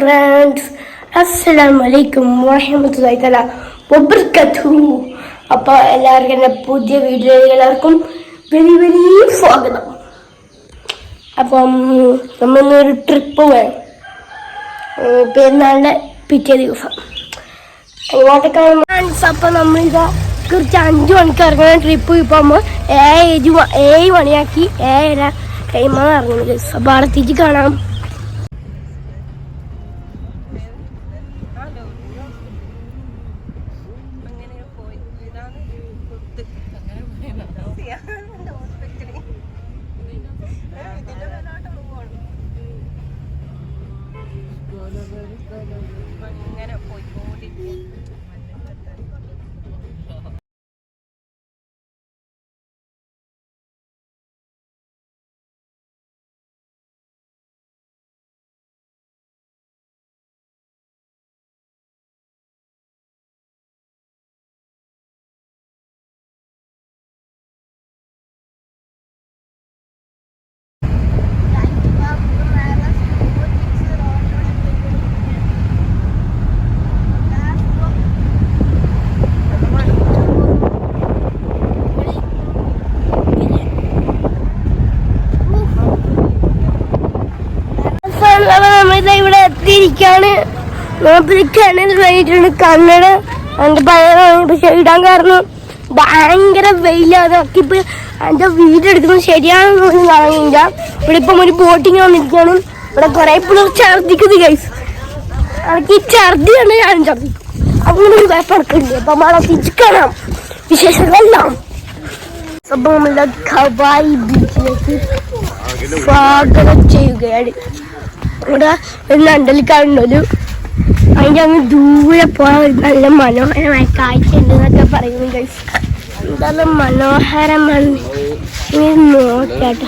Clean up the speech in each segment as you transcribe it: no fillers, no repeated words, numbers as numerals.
Friends, അസ്സലാമലൈക്കും വറഹ്മത്തുള്ളാഹി തആല വബറകാതുഹു. അപ്പോൾ എല്ലാവർക്കും എൻ്റെ പുതിയ വീഡിയോയിലേക്ക് എല്ലാവർക്കും വലിയ സ്വാഗതം. അപ്പം നമ്മളിന്നൊരു ട്രിപ്പ് പോയി, പെരുന്നാളിൻ്റെ പിറ്റേ ദിവസം ഇങ്ങോട്ടൊക്കെ ഫ്രണ്ട്സ്. അപ്പം നമ്മളിതാ കുറച്ച് 5 മണിക്ക് ഇറങ്ങുന്ന ട്രിപ്പ് ഇപ്പോൾ നമ്മൾ 7 മണിയാക്കി 7:30 ടൈമാണ് ഇറങ്ങുന്നത്. അപ്പോൾ അവിടെ തിരിച്ച് കാണാം. അങ്ങനെ പോയിക്കൊണ്ടിരിക്കും. ഇവിടെ എത്തിയിരിക്കാണ്. കിണർ കഴിഞ്ഞിട്ടുണ്ട്. കണ്ണട എൻ്റെ പഴയ പക്ഷെ ഇടാൻ കാരണം ഭയങ്കര വെയിലാണ്. ഇപ്പൊ എൻ്റെ വീടെടുക്കുന്നത് ശരിയാണെന്ന് പോലും കാണുന്നില്ല. ഇവിടെ ഇപ്പം ഒരു ബോട്ടിങ് വന്നിരിക്കുകയാണ്. ഇവിടെ കുറെ പിള്ളേർ ഛർദിക്കുന്നത് ഗൈസ്. എനിക്ക് ഈ ഛർദി കണ്ട് ഞാനും ഛർദിക്കും. അങ്ങനെ ഒരു കുഴപ്പമില്ല. അപ്പം നമ്മളെ തിരിച്ച് കാണാം വിശേഷങ്ങളെല്ലാം. അപ്പം നമ്മളുടെ ഖവായി ബീച്ചിലേക്ക് സ്വാഗതം ചെയ്യുകയാണ്. ഇവിടെ ഒരു നണ്ടലിക്കാടുണ്ടൊരു അതിൻ്റെ അങ്ങ് ദൂരെ പോകാൻ നല്ല മനോഹരമായ കാഴ്ച ഉണ്ട് എന്നൊക്കെ പറയുന്നു ഗൈസ്. എന്തായാലും മനോഹരമാണ്. നോക്കാട്ടോ,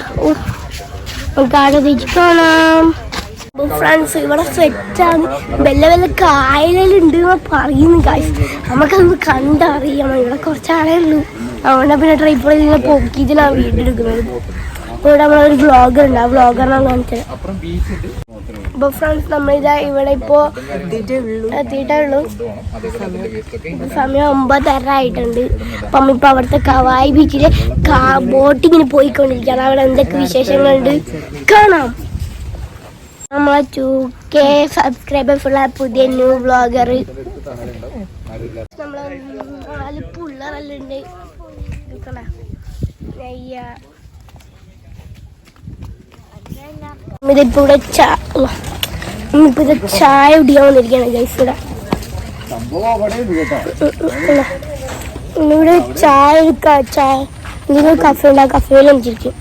നമുക്ക് അവിടെ തിരിച്ച് കാണാം. ഫ്രണ്ട്സ് ഇവിടെ സെറ്റാണ്. വല്ല കായലുണ്ട് എന്ന് പറയുന്നു ഗൈസ്. നമുക്കത് കണ്ടറിയാം. ഇവിടെ കുറച്ചാളേ ഉള്ളൂ. അതുകൊണ്ട് പിന്നെ ട്രൈപ്പോഡിൽ ഇങ്ങനെ പൊക്കിയതിലാണ് വീടെടുക്കുന്നത്. ഇവിടെ നമ്മളൊരു വ്ളോഗർ ഉണ്ട്. ആ വ്ളോഗറിനാണ് കാണിച്ചത്. അപ്പോൾ ഫ്രണ്ട്സ് നമ്മളിതാ ഇവിടെ ഇപ്പോൾ എത്തിയിട്ടേ ഉള്ളൂ. സമയം 9:30 ആയിട്ടുണ്ട്. അപ്പം ഇപ്പം അവിടുത്തെ ഖവായി ബീച്ചിൽ ബോട്ടിങ്ങിന് പോയിക്കൊണ്ടിരിക്കുകയാണ്. അവിടെ എന്തൊക്കെ വിശേഷങ്ങളുണ്ട് കാണാം. നമ്മളെ 2K സബ്സ്ക്രൈബേഴ്സുള്ള പുതിയ ന്യൂ വ്ളോഗർ. നമ്മളെ 4 പിള്ളേരെല്ലാം ഉണ്ട്. ഇതിപ്പോ ഇവിടെ ചായ കുടിക്കാൻ വന്നിരിക്കുകയാണ് ഗൈസ്. ഇവിടെ ചായ എന്തെങ്കിലും കഫേ ഉണ്ട്. ആ കഫേയിൽ വന്നിരിക്കും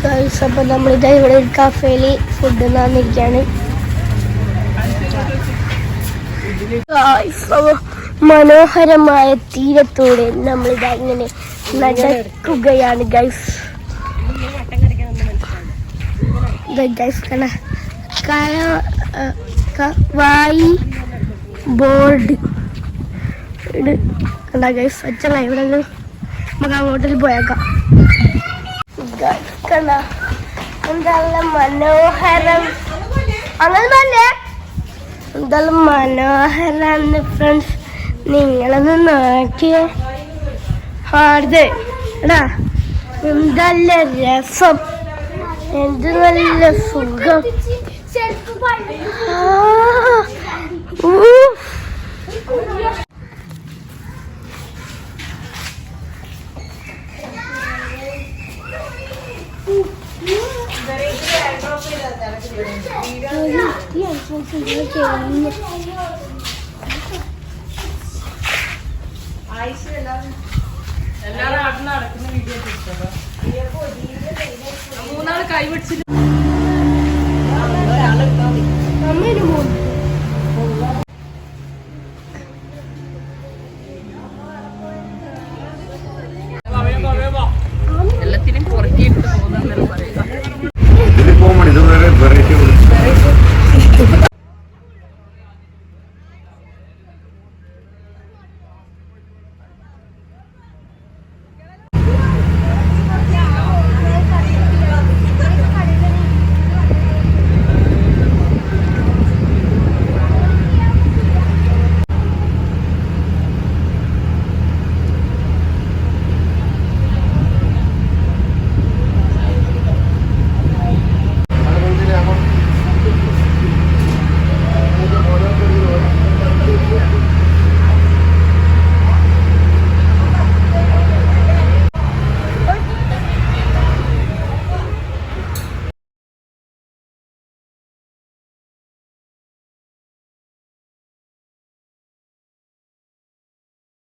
ഗൈസ്. അപ്പൊ നമ്മളിതാ ഇവിടെ ഒരു കഫേയിൽ ഫുഡ് വന്നിരിക്കുകയാണ്. മനോഹരമായ തീരത്തോടെ നമ്മളിതാ ഇങ്ങനെ നടക്കുകയാണ് ഗൈസ്. ഖവായി ബോർഡ് കണ്ടാ ഗൈസ്. അച്ഛല്ല ഇവിടെ നമുക്ക് അങ്ങോട്ടിൽ പോയേക്കാം. കണ്ട എന്തായാലും മനോഹരം. അങ്ങനെ എന്തായാലും മനോഹരാണ് ഫ്രണ്ട്സ്. നിങ്ങളൊന്ന് നോക്കിയേ. ഹാർദ് എടാ എന്തല്ല രസം, എന്ത് നല്ല സുഖം. മൂന്നാള് കൈ പിടിച്ചിട്ട്